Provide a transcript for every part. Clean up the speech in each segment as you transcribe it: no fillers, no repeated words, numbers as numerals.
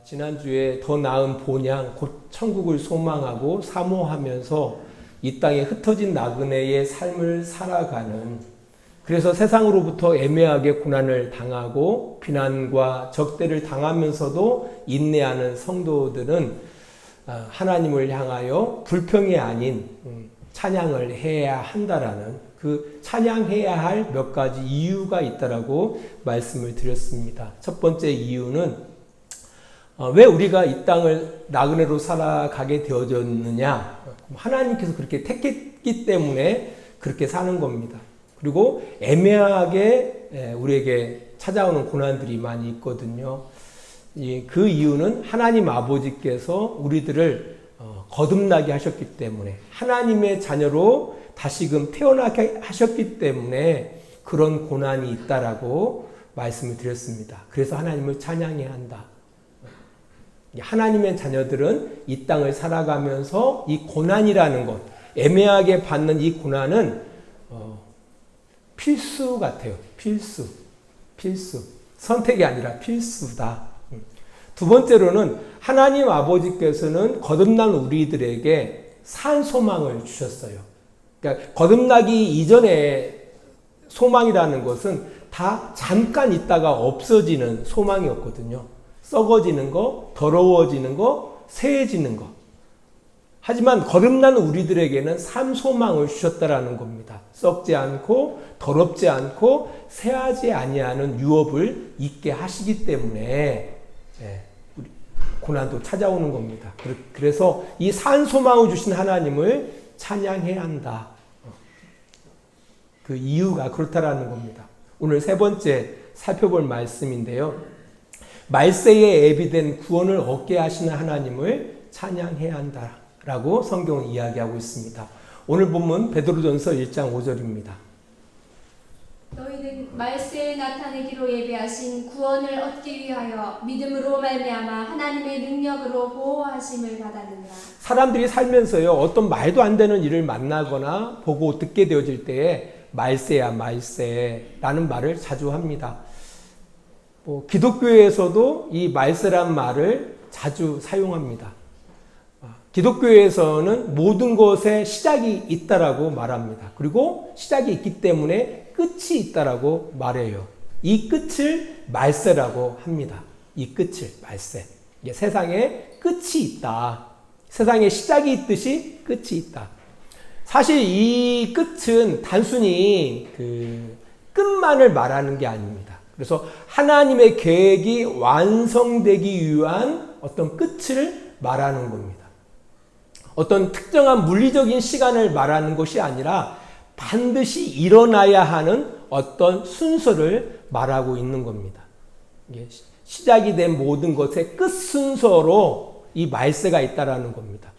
지난주에 더 나은 본향, 곧 천국을 소망하고 사모하면서 이 땅에 흩어진 나그네의 삶을 살아가는, 그래서 세상으로부터 애매하게 고난을 당하고 비난과 적대를 당하면서도 인내하는 성도들은 하나님을 향하여 불평이 아닌 찬양을 해야 한다라는, 그 찬양해야 할 몇 가지 이유가 있다라고 말씀을 드렸습니다. 첫 번째 이유는 왜 우리가 이 땅을 나그네로 살아가게 되어졌느냐? 하나님께서 그렇게 택했기 때문에 그렇게 사는 겁니다. 그리고 애매하게 우리에게 찾아오는 고난들이 많이 있거든요. 그 이유는 하나님 아버지께서 우리들을 거듭나게 하셨기 때문에, 하나님의 자녀로 다시금 태어나게 하셨기 때문에 그런 고난이 있다라고 말씀을 드렸습니다. 그래서 하나님을 찬양해야 한다. 하나님의 자녀들은 이 땅을 살아가면서 이 고난이라는 것, 애매하게 받는 이 고난은 필수 같아요. 필수. 선택이 아니라 필수다. 두 번째로는 하나님 아버지께서는 거듭난 우리들에게 산 소망을 주셨어요. 그러니까 거듭나기 이전에 소망이라는 것은 다 잠깐 있다가 없어지는 소망이었거든요. 썩어지는 거, 더러워지는 거, 새해지는 거. 하지만 거듭난 우리들에게는 삶 소망을 주셨다라는 겁니다. 썩지 않고 더럽지 않고 새하지 아니하는 유업을 있게 하시기 때문에 고난도 찾아오는 겁니다. 그래서 이 산 소망을 주신 하나님을 찬양해야 한다. 그 이유가 그렇다라는 겁니다. 오늘 세 번째 살펴볼 말씀인데요. 말세에 예비된 구원을 얻게 하시는 하나님을 찬양해야 한다라고 성경은 이야기하고 있습니다. 오늘 본문 베드로전서 1장 5절입니다. 너희는 말세에 나타내기로 예비하신 구원을 얻기 위하여 믿음으로 말미암아 하나님의 능력으로 보호하심을 받았느니라. 사람들이 살면서요, 어떤 말도 안 되는 일을 만나거나 보고 듣게 되어질 때에 말세야 말세라는 말을 자주 합니다. 기독교에서도 이 말세란 말을 자주 사용합니다. 기독교에서는 모든 것에 시작이 있다라고 말합니다. 그리고 시작이 있기 때문에 끝이 있다라고 말해요. 이 끝을 말세라고 합니다. 이 끝을 말세. 세상에 끝이 있다. 세상에 시작이 있듯이 끝이 있다. 사실 이 끝은 단순히 그 끝만을 말하는 게 아닙니다. 그래서 하나님의 계획이 완성되기 위한 어떤 끝을 말하는 겁니다. 어떤 특정한 물리적인 시간을 말하는 것이 아니라 반드시 일어나야 하는 어떤 순서를 말하고 있는 겁니다. 시작이 된 모든 것의 끝 순서로 이 말세가 있다라는 겁니다.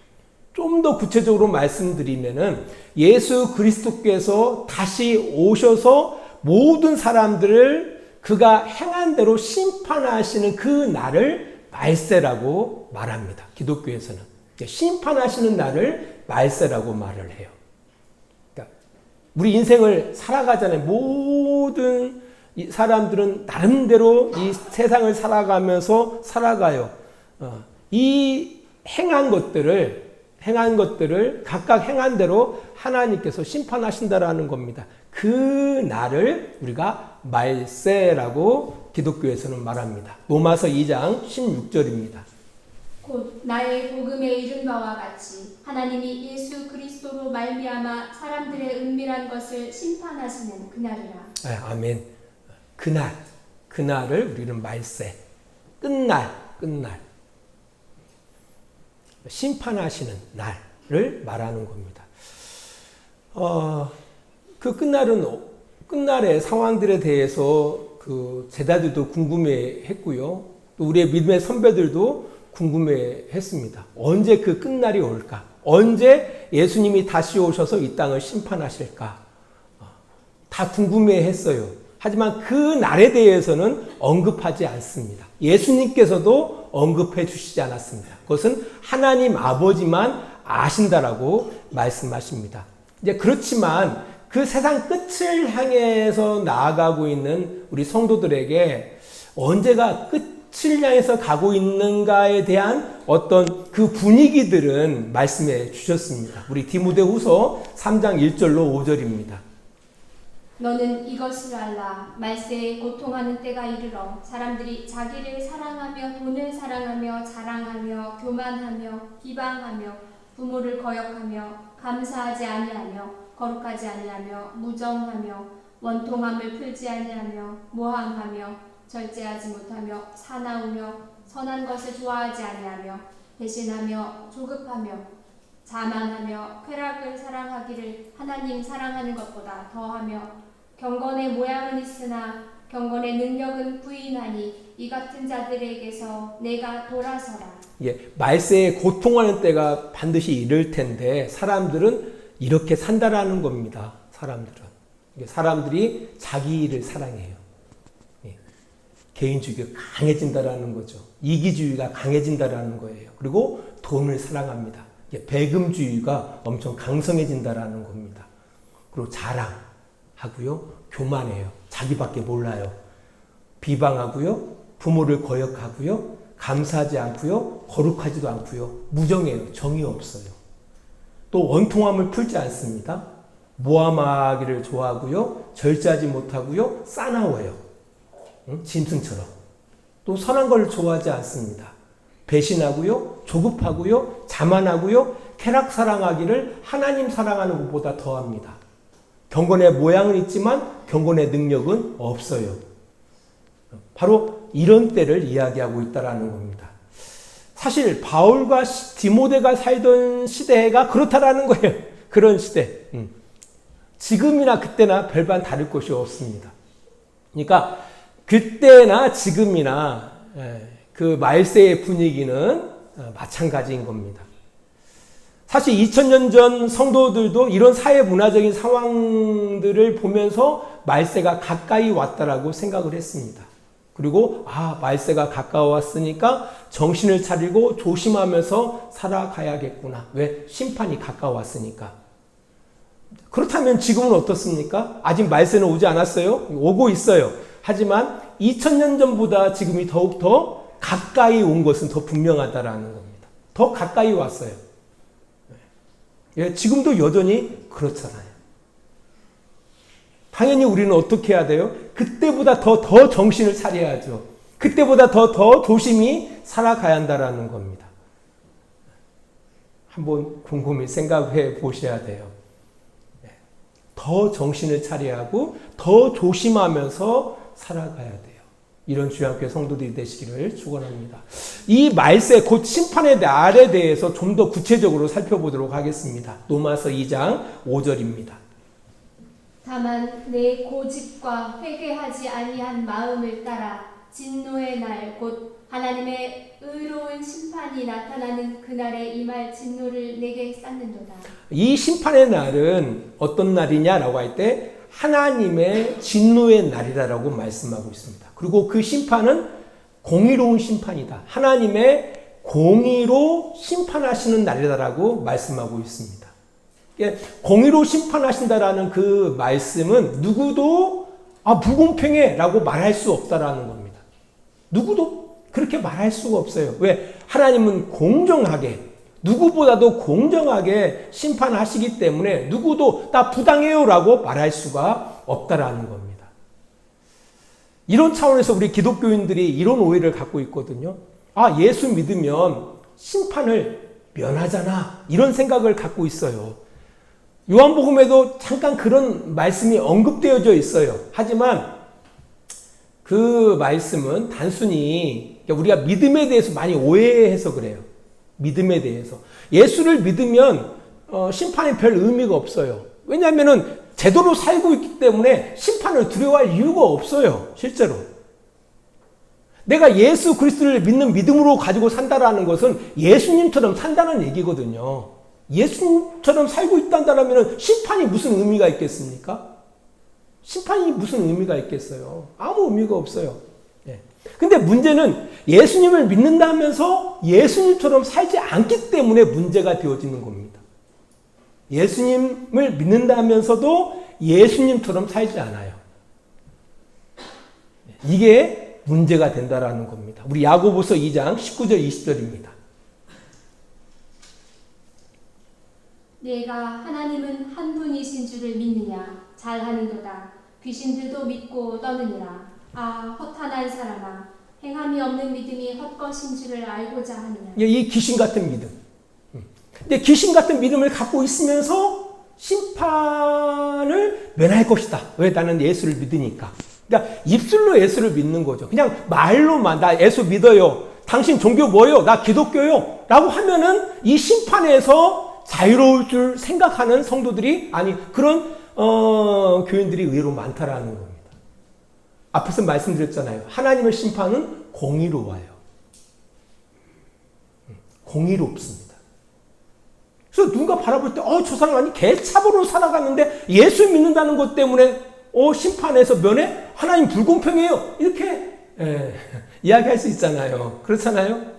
좀 더 구체적으로 말씀드리면은 예수 그리스도께서 다시 오셔서 모든 사람들을 그가 행한 대로 심판하시는 그 날을 말세라고 말합니다. 기독교에서는 심판하시는 날을 말세라고 말을 해요. 그러니까 우리 인생을 살아가잖아요. 모든 사람들은 나름대로 이 세상을 살아가면서 살아가요. 이 행한 것들을 각각 행한 대로 하나님께서 심판하신다라는 겁니다. 그 날을 우리가 말세라고 기독교에서는 말합니다. 로마서 2장 16절입니다. 곧 나의 복음에 이른 바와 같이 하나님이 예수 그리스도로 말미암아 사람들의 은밀한 것을 심판하시는 그날이라. 아멘. 그날을 우리는 말세, 끝날. 심판하시는 날을 말하는 겁니다. 그 끝날의 상황들에 대해서 그 제자들도 궁금해했고요. 또 우리의 믿음의 선배들도 궁금해했습니다. 언제 그 끝날이 올까? 언제 예수님이 다시 오셔서 이 땅을 심판하실까? 다 궁금해했어요. 하지만 그 날에 대해서는 언급하지 않습니다. 예수님께서도 언급해 주시지 않았습니다. 그것은 하나님 아버지만 아신다라고 말씀하십니다. 이제 그렇지만 그 세상 끝을 향해서 나아가고 있는 우리 성도들에게 언제가 끝을 향해서 가고 있는가에 대한 어떤 그 분위기들은 말씀해 주셨습니다. 우리 디모데후서 3장 1절로 5절입니다. 너는 이것을 알라. 말세에 고통하는 때가 이르러 사람들이 자기를 사랑하며 돈을 사랑하며 자랑하며 교만하며 비방하며 부모를 거역하며 감사하지 아니하며 거룩하지 아니하며 무정하며 원통함을 풀지 아니하며 모함하며 절제하지 못하며 사나우며 선한 것을 좋아하지 아니하며 배신하며 조급하며 자만하며 쾌락을 사랑하기를 하나님 사랑하는 것보다 더하며 경건의 모양은 있으나 경건의 능력은 부인하니 이 같은 자들에게서 내가 돌아서라. 말세에 고통하는 때가 반드시 이를 텐데 사람들은 이렇게 산다라는 겁니다. 사람들이 자기 일을 사랑해요. 개인주의가 강해진다라는 거죠. 이기주의가 강해진다라는 거예요. 그리고 돈을 사랑합니다. 배금주의가 엄청 강성해진다라는 겁니다. 그리고 자랑하고요, 교만해요. 자기밖에 몰라요. 비방하고요, 부모를 거역하고요, 감사하지 않고요, 거룩하지도 않고요, 무정해요. 정이 없어요. 또 원통함을 풀지 않습니다. 모함하기를 좋아하고요, 절제하지 못하고요, 싸나워요. 짐승처럼. 또 선한 걸 좋아하지 않습니다. 배신하고요, 조급하고요, 자만하고요, 쾌락 사랑하기를 하나님 사랑하는 것보다 더합니다. 경건의 모양은 있지만 경건의 능력은 없어요. 바로 이런 때를 이야기하고 있다는 겁니다. 사실 바울과 디모데가 살던 시대가 그렇다라는 거예요. 그런 시대. 지금이나 그때나 별반 다를 것이 없습니다. 그러니까 그때나 지금이나 그 말세의 분위기는 마찬가지인 겁니다. 사실 2000년 전 성도들도 이런 사회 문화적인 상황들을 보면서 말세가 가까이 왔다라고 생각을 했습니다. 그리고 말세가 가까웠으니까 정신을 차리고 조심하면서 살아가야겠구나. 왜? 심판이 가까웠으니까. 그렇다면 지금은 어떻습니까? 아직 말세는 오지 않았어요? 오고 있어요. 하지만 2000년 전보다 지금이 더욱더 가까이 온 것은 더 분명하다라는 겁니다. 더 가까이 왔어요. 지금도 여전히 그렇잖아요. 당연히 우리는 어떻게 해야 돼요? 그때보다 더 정신을 차려야죠. 그때보다 더 조심히 살아가야 한다라는 겁니다. 한번 곰곰이 생각해 보셔야 돼요. 더 정신을 차려야 하고 더 조심하면서 살아가야 돼요. 이런 주양교회 성도들이 되시기를 축원합니다. 이 말세 곧 심판의 날에 대해서 좀 더 구체적으로 살펴보도록 하겠습니다. 로마서 2장 5절입니다. 다만 내 고집과 회개하지 아니한 마음을 따라 진노의 날 곧 하나님의 의로운 심판이 나타나는 그날에 임할 진노를 내게 쌓는도다. 이 심판의 날은 어떤 날이냐라고 할 때 하나님의 진노의 날이라고 말씀하고 있습니다. 그리고 그 심판은 공의로운 심판이다. 하나님의 공의로 심판하시는 날이다라고 말씀하고 있습니다. 공의로 심판하신다라는 그 말씀은 누구도 불공평해 라고 말할 수 없다라는 겁니다. 누구도 그렇게 말할 수가 없어요. 왜? 하나님은 공정하게, 누구보다도 공정하게 심판하시기 때문에 누구도 나 부당해요 라고 말할 수가 없다라는 겁니다. 이런 차원에서 우리 기독교인들이 이런 오해를 갖고 있거든요. 예수 믿으면 심판을 면하잖아. 이런 생각을 갖고 있어요. 요한복음에도 잠깐 그런 말씀이 언급되어져 있어요. 하지만 그 말씀은 단순히 우리가 믿음에 대해서 많이 오해해서 그래요. 믿음에 대해서. 예수를 믿으면 심판이 별 의미가 없어요. 왜냐하면 제대로 살고 있기 때문에 심판을 두려워할 이유가 없어요. 실제로. 내가 예수 그리스도를 믿는 믿음으로 가지고 산다라는 것은 예수님처럼 산다는 얘기거든요. 예수님처럼 살고 있다면 심판이 무슨 의미가 있겠습니까? 심판이 무슨 의미가 있겠어요? 아무 의미가 없어요. 근데 문제는 예수님을 믿는다면서 예수님처럼 살지 않기 때문에 문제가 되어지는 겁니다. 예수님을 믿는다면서도 예수님처럼 살지 않아요. 이게 문제가 된다라는 겁니다. 우리 야고보서 2장 19절 20절입니다. 내가 하나님은 한 분이신 줄을 믿느냐? 잘하는도다. 귀신들도 믿고 떠느니라. 아, 허탄한 사람아, 행함이 없는 믿음이 헛것인 줄을 알고자 하느냐. 이 귀신 같은 믿음. 근데 귀신 같은 믿음을 갖고 있으면서 심판을 면할 것이다. 왜? 나는 예수를 믿으니까. 그러니까 입술로 예수를 믿는 거죠. 그냥 말로만 나 예수 믿어요. 당신 종교 뭐요? 나 기독교요. 라고 하면은 이 심판에서 자유로울 줄 생각하는 성도들이 아니 그런 교인들이 의외로 많다라는 겁니다. 앞에서 말씀드렸잖아요. 하나님의 심판은 공의로워요. 공의롭습니다. 그래서 누군가 바라볼 때 저 사람 아니 개차보로 살아갔는데 예수 믿는다는 것 때문에 심판에서 면해? 하나님 불공평해요. 이렇게 이야기할 수 있잖아요. 그렇잖아요.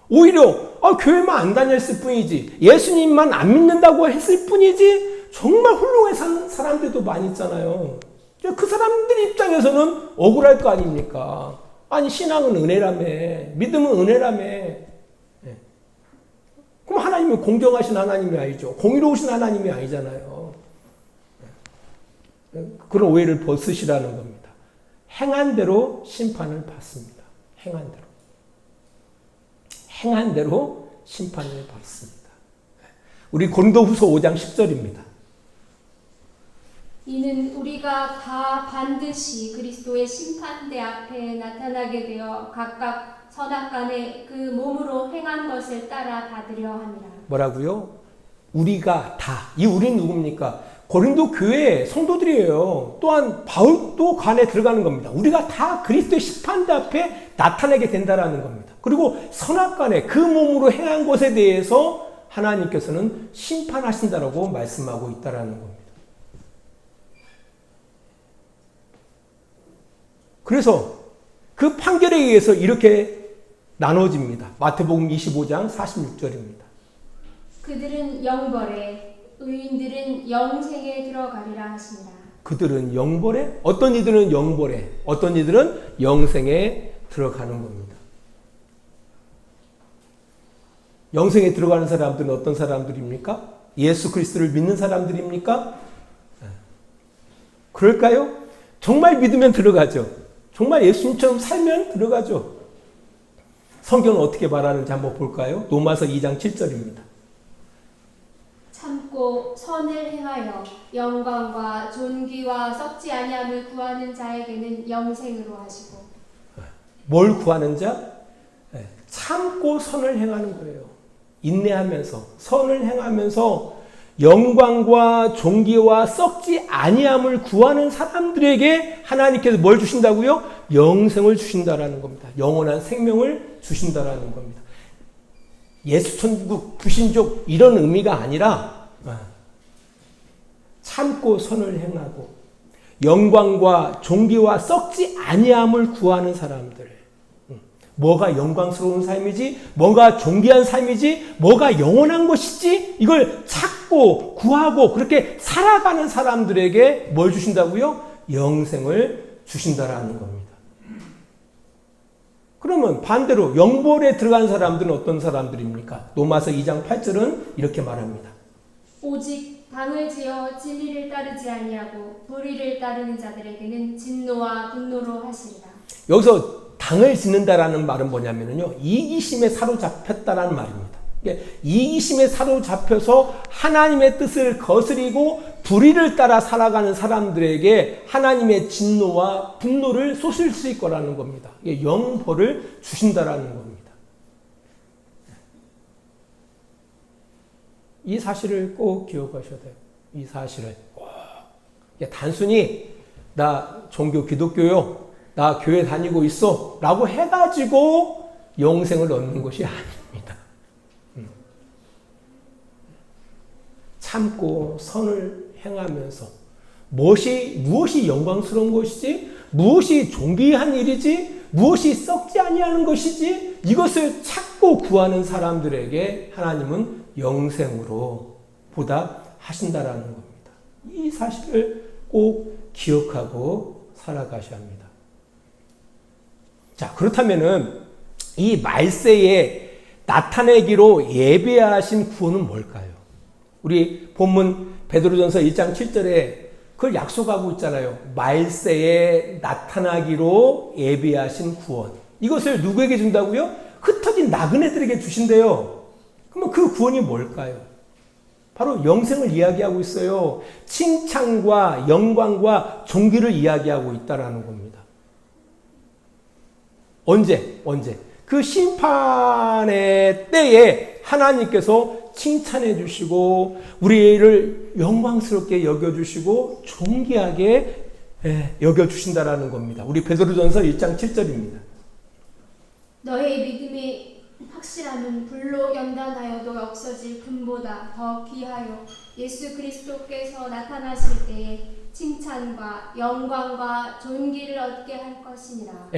오히려 교회만 안 다녔을 뿐이지 예수님만 안 믿는다고 했을 뿐이지 정말 훌륭한 사람들도 많이 있잖아요. 그 사람들 입장에서는 억울할 거 아닙니까? 아니 신앙은 은혜라며 믿음은 은혜라며 그럼 하나님은 공정하신 하나님이 아니죠. 공의로우신 하나님이 아니잖아요. 그런 오해를 벗으시라는 겁니다. 행한 대로 심판을 받습니다. 행한 대로. 행한 대로 심판을 받습니다. 우리 고린도후서 5장 10절입니다. 이는 우리가 다 반드시 그리스도의 심판대 앞에 나타나게 되어 각각 선악간에 그 몸으로 행한 것을 따라 받으려 함이라. 뭐라고요? 우리가 다. 이 우리는 누굽니까? 고린도 교회 성도들이에요. 또한 바울도 그 안에 들어가는 겁니다. 우리가 다 그리스도의 심판대 앞에 나타나게 된다라는 겁니다. 그리고 선악간에 그 몸으로 행한 것에 대해서 하나님께서는 심판하신다라고 말씀하고 있다라는 겁니다. 그래서 그 판결에 의해서 이렇게 나눠집니다. 마태복음 25장 46절입니다. 그들은 영벌에 의인들은 영생에 들어가리라 하시니라. 그들은 영벌에 어떤 이들은 영벌에 어떤 이들은 영생에 들어가는 겁니다. 영생에 들어가는 사람들은 어떤 사람들입니까? 예수 그리스도를 믿는 사람들입니까? 그럴까요? 정말 믿으면 들어가죠. 정말 예수님처럼 살면 들어가죠. 성경은 어떻게 말하는지 한번 볼까요? 로마서 2장 7절입니다. 참고 선을 행하여 영광과 존귀와 썩지 아니함을 구하는 자에게는 영생으로 하시고. 뭘 구하는 자? 참고 선을 행하는 거예요. 인내하면서 선을 행하면서 영광과 존귀와 썩지 아니함을 구하는 사람들에게 하나님께서 뭘 주신다고요? 영생을 주신다라는 겁니다. 영원한 생명을 주신다라는 겁니다. 예수천국, 부신족 이런 의미가 아니라 참고 선을 행하고 영광과 존귀와 썩지 아니함을 구하는 사람들. 뭐가 영광스러운 삶이지? 뭐가 존귀한 삶이지? 뭐가 영원한 것이지? 이걸 찾고 구하고 그렇게 살아가는 사람들에게 뭘 주신다고요? 영생을 주신다라는 겁니다. 그러면 반대로 영벌에 들어간 사람들은 어떤 사람들입니까? 로마서 2장 8절은 이렇게 말합니다. 오직 당을 지어 진리를 따르지 아니하고 불의를 따르는 자들에게는 진노와 분노로 하시리라. 여기서 당을 짓는다라는 말은 뭐냐면요, 이기심에 사로잡혔다라는 말입니다. 이기심에 사로잡혀서 하나님의 뜻을 거스리고 불의를 따라 살아가는 사람들에게 하나님의 진노와 분노를 쏟을 수 있을 거라는 겁니다. 영벌을 주신다라는 겁니다. 이 사실을 꼭 기억하셔야 돼요. 이 사실을 꼭. 단순히 나 종교 기독교요, 나 교회 다니고 있어 라고 해가지고 영생을 얻는 것이 아닙니다. 참고 선을 행하면서 무엇이 영광스러운 것이지, 무엇이 존귀한 일이지, 무엇이 썩지 아니하는 것이지, 이것을 찾고 구하는 사람들에게 하나님은 영생으로 보답하신다라는 겁니다. 이 사실을 꼭 기억하고 살아가셔야 합니다. 자, 그렇다면은 이 말세에 나타내기로 예비하신 구원은 뭘까요? 우리 본문 베드로전서 1장 7절에 그걸 약속하고 있잖아요. 말세에 나타나기로 예비하신 구원. 이것을 누구에게 준다고요? 흩어진 나그네들에게 주신대요. 그러면 그 구원이 뭘까요? 바로 영생을 이야기하고 있어요. 칭찬과 영광과 존귀를 이야기하고 있다라는 겁니다. 언제? 그 심판의 때에 하나님께서 칭찬해 주시고 우리를 영광스럽게 여겨주시고 존귀하게 여겨주신다라는 겁니다. 우리 베드로전서 1장 7절입니다. 너의 믿음의 확실함은 불로 연단하여도 없어질 금보다 더 귀하여 예수 그리스도께서 나타나실 때에 칭찬과 영광과 존귀를 얻게 할 것이니라.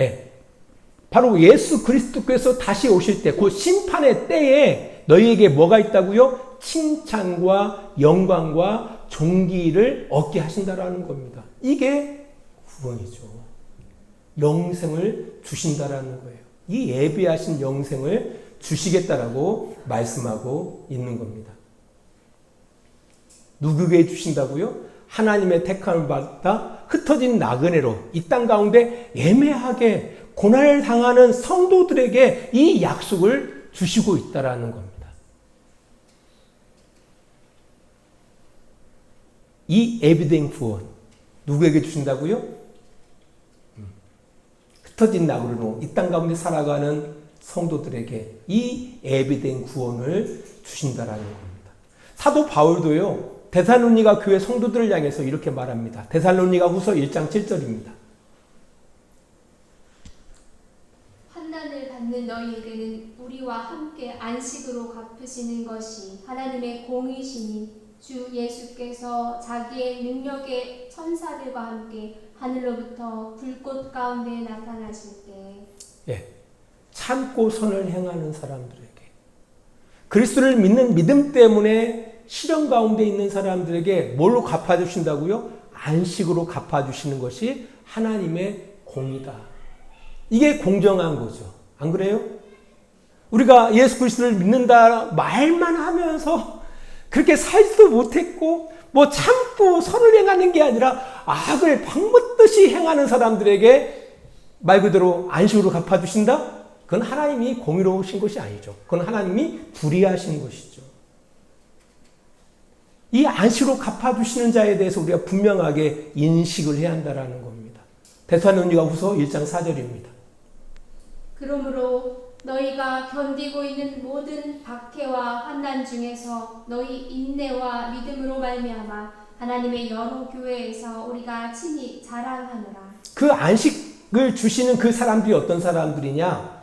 바로 예수 그리스도께서 다시 오실 때, 그 심판의 때에 너희에게 뭐가 있다고요? 칭찬과 영광과 존귀를 얻게 하신다라는 겁니다. 이게 구원이죠. 영생을 주신다라는 거예요. 이 예비하신 영생을 주시겠다라고 말씀하고 있는 겁니다. 누구에게 주신다고요? 하나님의 택함을 받아 흩어진 나그네로 이 땅 가운데 애매하게 고난을 당하는 성도들에게 이 약속을 주시고 있다라는 겁니다. 이 예비된 구원 누구에게 주신다고요? 흩어진 나그네로 이 땅 가운데 살아가는 성도들에게 이 예비된 구원을 주신다라는 겁니다. 사도 바울도요, 데살로니가 교회 성도들을 향해서 이렇게 말합니다. 데살로니가 후서 1장 7절입니다. 환난을 받는 너희에게는 우리와 함께 안식으로 갚으시는 것이 하나님의 공의시니 주 예수께서 자기의 능력의 천사들과 함께 하늘로부터 불꽃 가운데 나타나실 때 참고 선을 행하는 사람들에게, 그리스도를 믿는 믿음 때문에 시련 가운데 있는 사람들에게 뭘로 갚아주신다고요? 안식으로 갚아주시는 것이 하나님의 공이다. 이게 공정한 거죠. 안 그래요? 우리가 예수 그리스도를 믿는다 말만 하면서 그렇게 살지도 못했고 뭐 참고 선을 행하는 게 아니라 악을 방긋듯이 행하는 사람들에게 말 그대로 안식으로 갚아주신다? 그건 하나님이 공의로우신 것이 아니죠. 그건 하나님이 불의하신 것이죠. 이 안식으로 갚아주시는 자에 대해서 우리가 분명하게 인식을 해야 한다는 겁니다. 데살로니가 후서 1장 4절입니다. 그러므로 너희가 견디고 있는 모든 박해와 환난 중에서 너희 인내와 믿음으로 말미암아 하나님의 여러 교회에서 우리가 친히 자랑하노라. 그 안식을 주시는 그 사람들이 어떤 사람들이냐?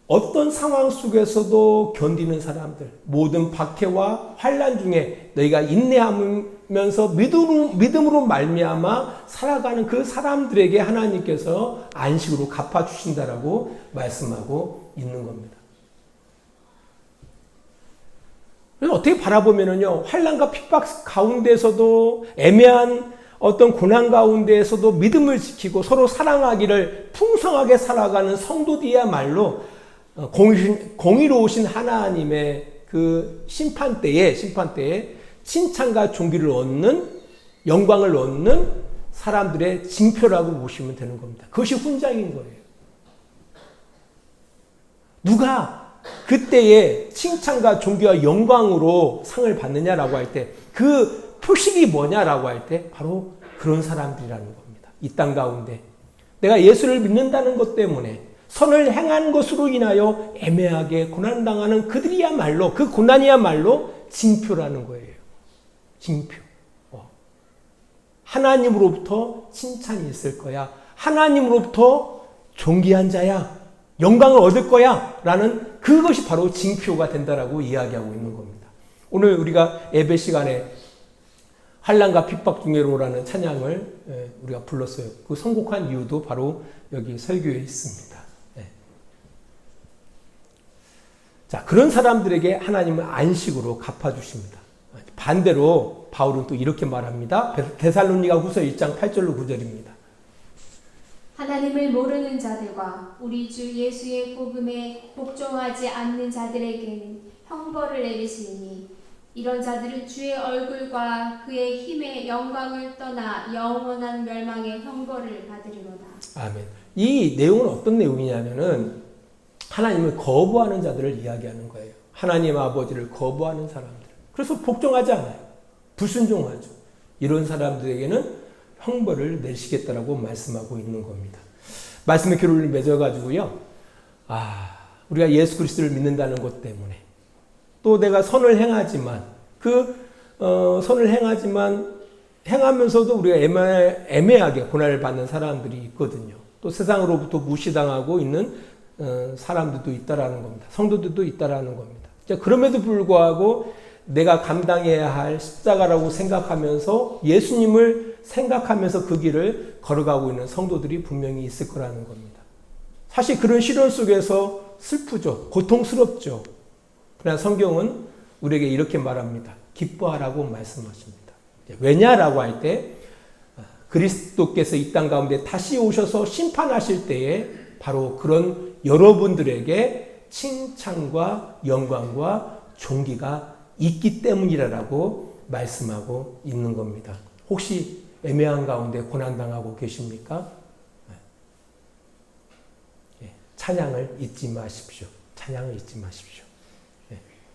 어떤 상황 속에서도 견디는 사람들, 모든 박해와 환난 중에 너희가 인내하면서 믿음으로 말미암아 살아가는 그 사람들에게 하나님께서 안식으로 갚아주신다라고 말씀하고 있는 겁니다. 그래서 어떻게 바라보면은요, 환난과 핍박 가운데서도 애매한 어떤 고난 가운데에서도 믿음을 지키고 서로 사랑하기를 풍성하게 살아가는 성도들이야말로 공의로우신 하나님의 그 심판대에 칭찬과 존귀를 얻는, 영광을 얻는 사람들의 징표라고 보시면 되는 겁니다. 그것이 훈장인 거예요. 누가 그때에 칭찬과 존귀와 영광으로 상을 받느냐라고 할 때, 그 표식이 뭐냐라고 할 때 바로 그런 사람들이라는 겁니다. 이 땅 가운데 내가 예수를 믿는다는 것 때문에 선을 행한 것으로 인하여 애매하게 고난당하는 그들이야말로, 그 고난이야말로 징표라는 거예요. 징표. 하나님으로부터 칭찬이 있을 거야. 하나님으로부터 존귀한 자야. 영광을 얻을 거야. 라는 그것이 바로 징표가 된다라고 이야기하고 있는 겁니다. 오늘 우리가 예배 시간에 환난과 핍박 중에로라는 찬양을 우리가 불렀어요. 그 선곡한 이유도 바로 여기 설교에 있습니다. 자, 그런 사람들에게 하나님은 안식으로 갚아주십니다. 반대로 바울은 또 이렇게 말합니다. 데살로니가 후서 1장 8절로 9절입니다. 하나님은 하나님을 모르는 자들과 우리 주 예수의 복음에 복종하지 않는 자들에게는 형벌을 내리시니 이런 자들은 주의 얼굴과 그의 힘의 영광을 떠나 영원한 멸망의 형벌을 받으리로다. 아멘. 이 내용은 어떤 내용이냐면은 하나님을 거부하는 자들을 이야기하는 거예요. 하나님 아버지를 거부하는 사람들. 그래서 복종하지 않아요. 불순종하죠. 이런 사람들에게는 형벌을 내리시겠다라고 말씀하고 있는 겁니다. 말씀의 교류를 맺어가지고요. 우리가 예수 그리스도를 믿는다는 것 때문에 또 내가 선을 행하지만 선을 행하면서도 우리가 애매하게 고난을 받는 사람들이 있거든요. 또 세상으로부터 무시당하고 있는 사람들도 있다라는 겁니다. 성도들도 있다라는 겁니다. 그럼에도 불구하고 내가 감당해야 할 십자가라고 생각하면서 예수님을 생각하면서 그 길을 걸어가고 있는 성도들이 분명히 있을 거라는 겁니다. 사실 그런 시련 속에서 슬프죠. 고통스럽죠. 그러나 성경은 우리에게 이렇게 말합니다. 기뻐하라고 말씀하십니다. 왜냐라고 할 때 그리스도께서 이 땅 가운데 다시 오셔서 심판하실 때에 바로 그런 여러분들에게 칭찬과 영광과 존귀가 있기 때문이라고 말씀하고 있는 겁니다. 혹시 애매한 가운데 고난당하고 계십니까? 찬양을 잊지 마십시오. 찬양을 잊지 마십시오.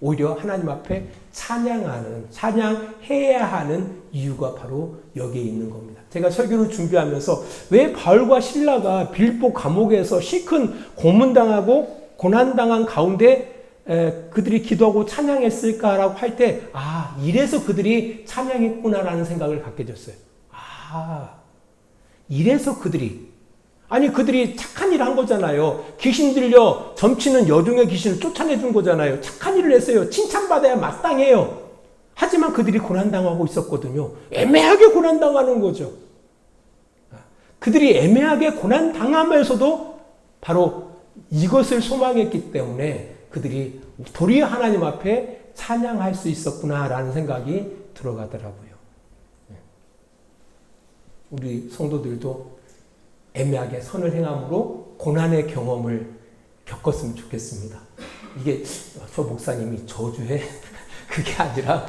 오히려 하나님 앞에 찬양해야 하는 이유가 바로 여기에 있는 겁니다. 제가 설교를 준비하면서 왜 바울과 실라가 빌립보 감옥에서 시큰 고문당하고 고난당한 가운데 그들이 기도하고 찬양했을까라고 할 때 이래서 그들이 찬양했구나라는 생각을 갖게 됐어요. 이래서 그들이 착한 일을 한 거잖아요. 귀신 들려 점치는 여종의 귀신을 쫓아내준 거잖아요. 착한 일을 했어요. 칭찬받아야 마땅해요. 하지만 그들이 고난당하고 있었거든요. 애매하게 고난당하는 거죠. 그들이 애매하게 고난당하면서도 바로 이것을 소망했기 때문에 그들이 도리어 하나님 앞에 찬양할 수 있었구나라는 생각이 들어가더라고요. 우리 성도들도 애매하게 선을 행함으로 고난의 경험을 겪었으면 좋겠습니다. 이게 저 목사님이 저주해? 그게 아니라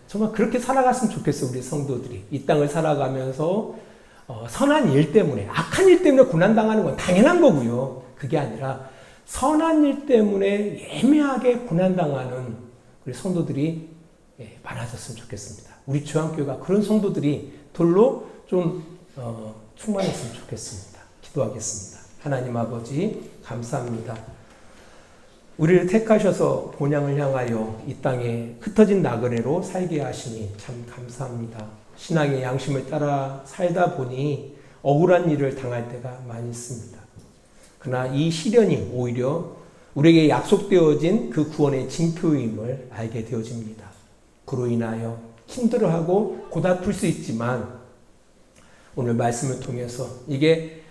정말 그렇게 살아갔으면 좋겠어요. 우리 성도들이 이 땅을 살아가면서 선한 일 때문에 악한 일 때문에 고난당하는 건 당연한 거고요. 그게 아니라 선한 일 때문에 애매하게 고난당하는 우리 성도들이 많아졌으면 좋겠습니다. 우리 주안교회가 그런 성도들이 돌로 좀 충만했으면 좋겠습니다. 기도하겠습니다. 하나님 아버지 감사합니다. 우리를 택하셔서 본향을 향하여 이 땅에 흩어진 나그네로 살게 하시니 참 감사합니다. 신앙의 양심을 따라 살다 보니 억울한 일을 당할 때가 많이 있습니다. 그러나 이 시련이 오히려 우리에게 약속되어진 그 구원의 징표임을 알게 되어집니다. 그로 인하여 힘들어하고 고달플 수 있지만 오늘 말씀을 통해서 이게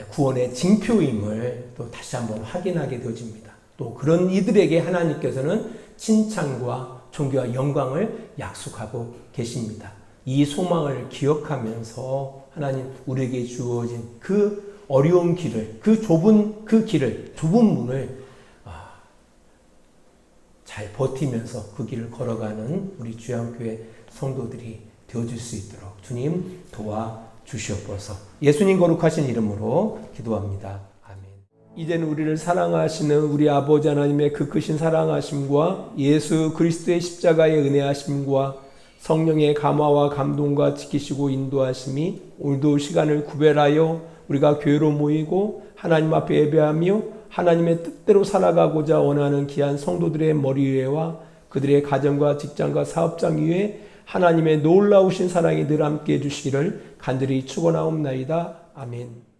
구원의 징표임을 또 다시 한번 확인하게 되어집니다. 또 그런 이들에게 하나님께서는 칭찬과 존귀와 영광을 약속하고 계십니다. 이 소망을 기억하면서 하나님 우리에게 주어진 그 어려운 길을, 좁은 문을 잘 버티면서 그 길을 걸어가는 우리 주양교회 성도들이 되어줄 수 있도록 주님 도와주시옵소서. 예수님 거룩하신 이름으로 기도합니다. 아멘. 이제는 우리를 사랑하시는 우리 아버지 하나님의 그 크신 사랑하심과 예수 그리스도의 십자가의 은혜하심과 성령의 감화와 감동과 지키시고 인도하심이 오늘도 시간을 구별하여 우리가 교회로 모이고 하나님 앞에 예배하며 하나님의 뜻대로 살아가고자 원하는 귀한 성도들의 머리 위에와 그들의 가정과 직장과 사업장 위에 하나님의 놀라우신 사랑이 늘 함께 해주시기를 간절히 축원하옵나이다. 아멘.